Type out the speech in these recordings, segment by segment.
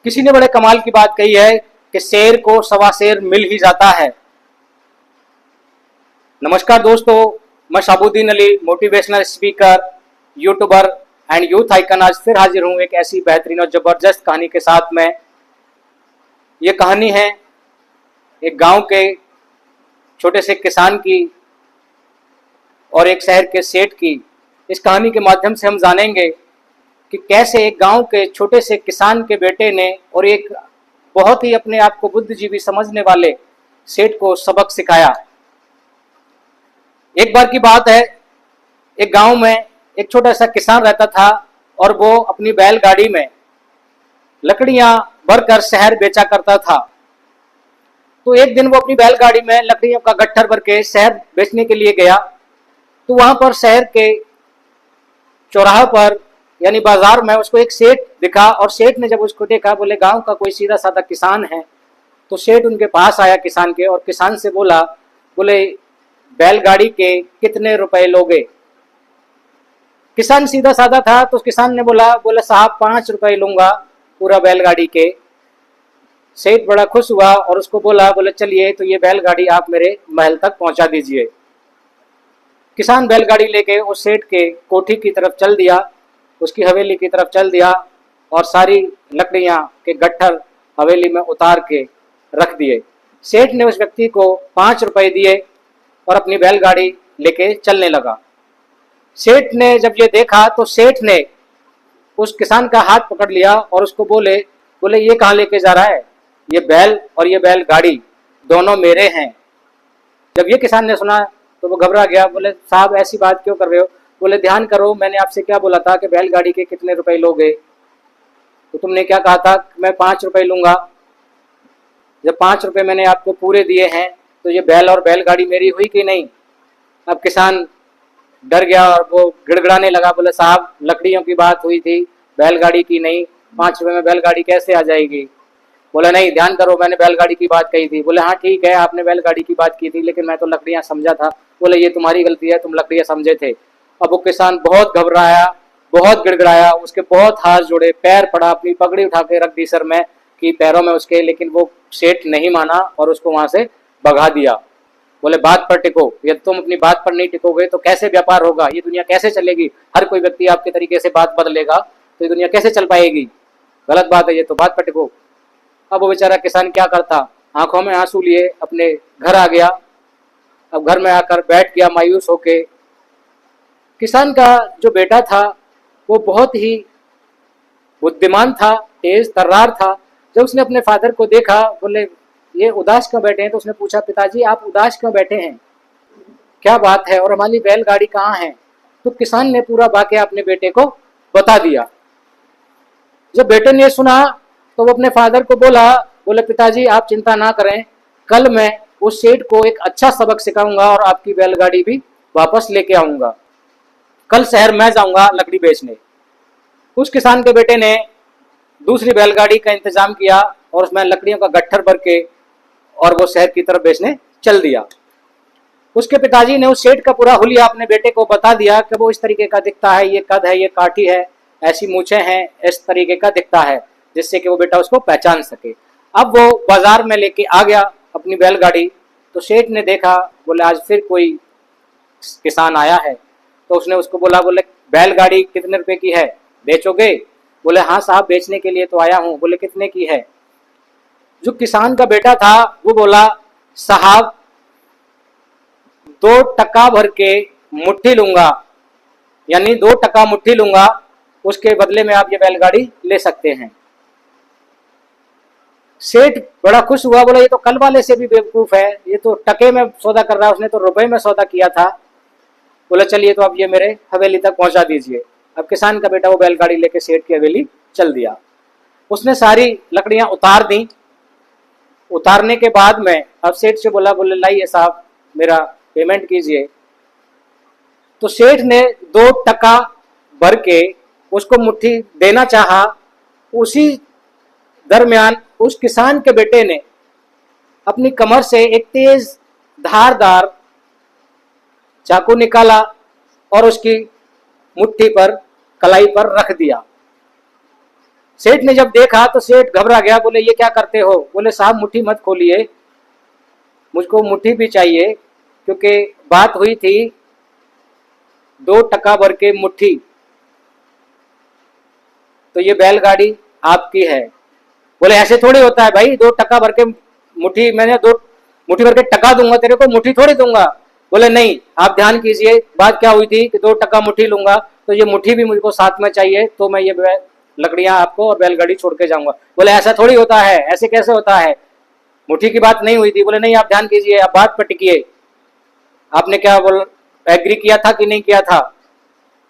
किसी ने बड़े कमाल की बात कही है कि शेर को सवा शेर मिल ही जाता है। नमस्कार दोस्तों, मैं Shabuddin Ali, motivational speaker, YouTuber and youth icon, आज फिर हाजिर हूँ एक ऐसी बेहतरीन और ज़बरदस्त कहानी के साथ में। ये कहानी है एक गांव के छोटे से किसान की और एक शहर के सेठ की। इस कहानी के माध्यम से हम जानेंगे कि कैसे एक गांव के छोटे से किसान के बेटे ने और एक बहुत ही अपने आप को बुद्धिजीवी समझने वाले सेठ को सबक सिखाया। एक बार की बात है, एक गांव में एक छोटा सा किसान रहता था और वो अपनी बैलगाड़ी में लकड़ियां भरकर शहर बेचा करता था। तो एक दिन वो अपनी बैलगाड़ी में लकड़ियों का गट्ठर भर के शहर बेचने के लिए गया। तो वहां पर शहर के चौराहे पर यानी बाजार में उसको एक सेठ दिखा और सेठ ने जब उसको देखा, बोले गांव का कोई सीधा साधा किसान है। तो सेठ उनके पास आया किसान के और किसान से बोला, बोले बैलगाड़ी के कितने रुपए लोगे। किसान सीधा साधा था तो किसान ने बोला साहब 5 रुपए लूंगा पूरा बैलगाड़ी के। सेठ बड़ा खुश हुआ और उसको बोले चलिए तो ये बैलगाड़ी आप मेरे महल तक पहुंचा दीजिए। किसान बैलगाड़ी लेके उस सेठ के कोठी की तरफ चल दिया, उसकी हवेली की तरफ चल दिया और सारी लकड़ियां के गट्ठर हवेली में उतार के रख दिए। सेठ ने उस व्यक्ति को 5 रुपए दिए और अपनी बैलगाड़ी लेके चलने लगा। सेठ ने जब ये देखा तो सेठ ने उस किसान का हाथ पकड़ लिया और उसको बोले ये कहाँ लेके जा रहा है, ये बैल और ये बैलगाड़ी दोनों मेरे हैं। जब ये किसान ने सुना तो वो घबरा गया, बोले साहब ऐसी बात क्यों कर रहे हो। बोले ध्यान करो, मैंने आपसे क्या बोला था कि बैलगाड़ी के कितने रुपए लोगे। तो तुमने क्या कहा था, मैं 5 रुपए लूंगा। जब 5 रुपए मैंने आपको पूरे दिए हैं तो ये बैल और बैलगाड़ी मेरी हुई कि नहीं। अब किसान डर गया और वो गिड़गिड़ाने लगा, बोले साहब लकड़ियों की बात हुई थी, बैलगाड़ी की नहीं, 5 रुपए में बैलगाड़ी कैसे आ जाएगी। बोले नहीं, ध्यान करो, मैंने बैलगाड़ी की बात कही थी। बोले हाँ ठीक है, आपने बैलगाड़ी की बात की थी लेकिन मैं तो लकड़ियां समझा था। बोले ये तुम्हारी गलती है, तुम लकड़ियां समझे थे। अब वो किसान बहुत घबराया, बहुत गिड़गिड़ाया, उसके बहुत हाथ जोड़े, पैर पड़ा, अपनी पगड़ी उठा के रख दी सर में कि पैरों में उसके, लेकिन वो सेठ नहीं माना और उसको वहां से भगा दिया। बोले बात पर टिको, यदि तुम अपनी बात पर नहीं टिकोगे तो कैसे व्यापार होगा, ये दुनिया कैसे चलेगी। हर कोई व्यक्ति आपके तरीके से बात बदलेगा तो ये दुनिया कैसे चल पाएगी, गलत बात है ये तो, बात पर टिको। अब वो बेचारा किसान क्या करता, आंखों में आंसू लिए अपने घर आ गया। अब घर में आकर बैठ गया मायूस होके। किसान का जो बेटा था वो बहुत ही बुद्धिमान था, तेज तर्रार था। जब उसने अपने फादर को देखा, बोले ये उदास क्यों बैठे हैं। तो उसने पूछा, पिताजी आप उदास क्यों बैठे हैं, क्या बात है और हमारी बैलगाड़ी कहाँ है। तो किसान ने पूरा वाकया अपने बेटे को बता दिया। जब बेटे ने सुना तो वो अपने फादर को बोले पिताजी आप चिंता ना करें, कल मैं उस सेठ को एक अच्छा सबक सिखाऊंगा और आपकी बैलगाड़ी भी वापस लेके आऊंगा। कल शहर मैं जाऊंगा लकड़ी बेचने। उस किसान के बेटे ने दूसरी बैलगाड़ी का इंतजाम किया और उसमें लकड़ियों का गट्ठर भर के और वो शहर की तरफ बेचने चल दिया। उसके पिताजी ने उस सेठ का पूरा हुलिया अपने बेटे को बता दिया कि वो इस तरीके का दिखता है, ये कद है, ये काठी है, ऐसी मूछें हैं, इस तरीके का दिखता है, जिससे कि वो बेटा उसको पहचान सके। अब वो बाजार में लेके आ गया अपनी बैलगाड़ी। तो सेठ ने देखा, बोले आज फिर कोई किसान आया है। तो उसने उसको बोले बैलगाड़ी कितने रुपए की है, बेचोगे। बोले हाँ साहब बेचने के लिए तो आया हूँ। बोले कितने की है। जो किसान का बेटा था वो बोला साहब 2 टका भर के मुट्ठी लूंगा, यानी 2 टका मुट्ठी लूंगा, उसके बदले में आप ये बैलगाड़ी ले सकते हैं। सेठ बड़ा खुश हुआ, बोला ये तो कल वाले से भी बेवकूफ है, ये तो टके में सौदा कर रहा है, उसने तो रुपए में सौदा किया था। बोला चलिए तो अब ये मेरे हवेली तक पहुंचा दीजिए। अब किसान का बेटा वो बैलगाड़ी लेके सेठ की हवेली चल दिया। उसने सारी लकड़ियां उतार दी। उतारने के बाद में अब सेठ से बोले लाइए साहब मेरा पेमेंट कीजिए। तो सेठ ने 2 टका भर के उसको मुट्ठी देना चाहा। उसी दरमियान उस किसान के बेटे ने अपनी कमर से एक तेज धारदार चाकू निकाला और उसकी मुट्ठी पर, कलाई पर रख दिया। सेठ ने जब देखा तो सेठ घबरा गया, बोले ये क्या करते हो? बोले साहब मुट्ठी मत खोलिए, मुझको मुट्ठी भी चाहिए, क्योंकि बात हुई थी 2 टका भर के मुट्ठी, तो ये बैलगाड़ी आपकी है। बोले ऐसे थोड़ी होता है भाई, 2 टका भर के मुट्ठी, मैंने 2 मुट्ठी भर के टका दूंगा तेरे को, मुट्ठी थोड़ी दूंगा। बोले नहीं, आप ध्यान कीजिए, बात क्या हुई थी कि 2 टका मुट्ठी लूंगा, तो ये मुट्ठी भी मुझको साथ में चाहिए, तो मैं ये लकड़ियां आपको और बैलगाड़ी छोड़ के जाऊंगा। बोले ऐसा थोड़ी होता है, ऐसे कैसे होता है, मुट्ठी की बात नहीं हुई थी। बोले नहीं, आप ध्यान कीजिए, आप बात पर टिकिए, आपने क्या बोल एग्री किया था कि नहीं किया था?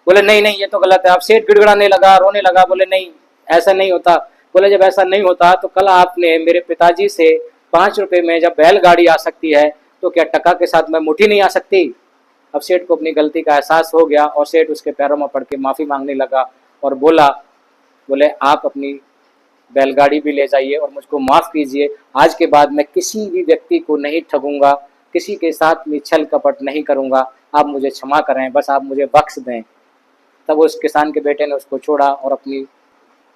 बोले नहीं नहीं, ये तो गलत है। आप सेठ गिड़गिड़ाने लगा, रोने लगा, बोले नहीं ऐसा नहीं होता। बोले जब ऐसा नहीं होता तो कल आपने मेरे पिताजी से 5 रुपए में जब बैलगाड़ी आ सकती है, तो क्या टका के साथ में मुट्ठी नहीं आ सकती? अब सेठ को अपनी गलती का एहसास हो गया और सेठ उसके पैरों में पड़ के माफ़ी मांगने लगा और बोला, बोले आप अपनी बैलगाड़ी भी ले जाइए और मुझको माफ़ कीजिए, आज के बाद मैं किसी भी व्यक्ति को नहीं ठगूंगा, किसी के साथ में छल कपट नहीं करूंगा, आप मुझे क्षमा करें, बस आप मुझे बख्श दें। तब उस किसान के बेटे ने उसको छोड़ा और अपनी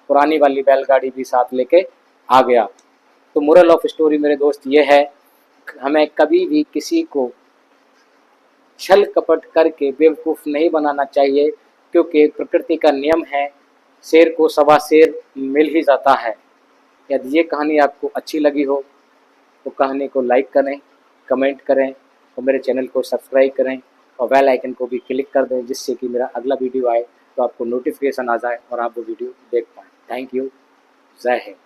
पुरानी वाली बैलगाड़ी भी साथ लेके आ गया। तो मोरल ऑफ स्टोरी मेरे दोस्त ये है, हमें कभी भी किसी को छल कपट करके बेवकूफ़ नहीं बनाना चाहिए, क्योंकि प्रकृति का नियम है, शेर को सवा शेर मिल ही जाता है। यदि ये कहानी आपको अच्छी लगी हो तो कहानी को लाइक करें, कमेंट करें और मेरे चैनल को सब्सक्राइब करें और बेल आइकन को भी क्लिक कर दें, जिससे कि मेरा अगला वीडियो आए तो आपको नोटिफिकेशन आ जाए और आप वो वीडियो देख पाएँ। Thank you. जय हिंद।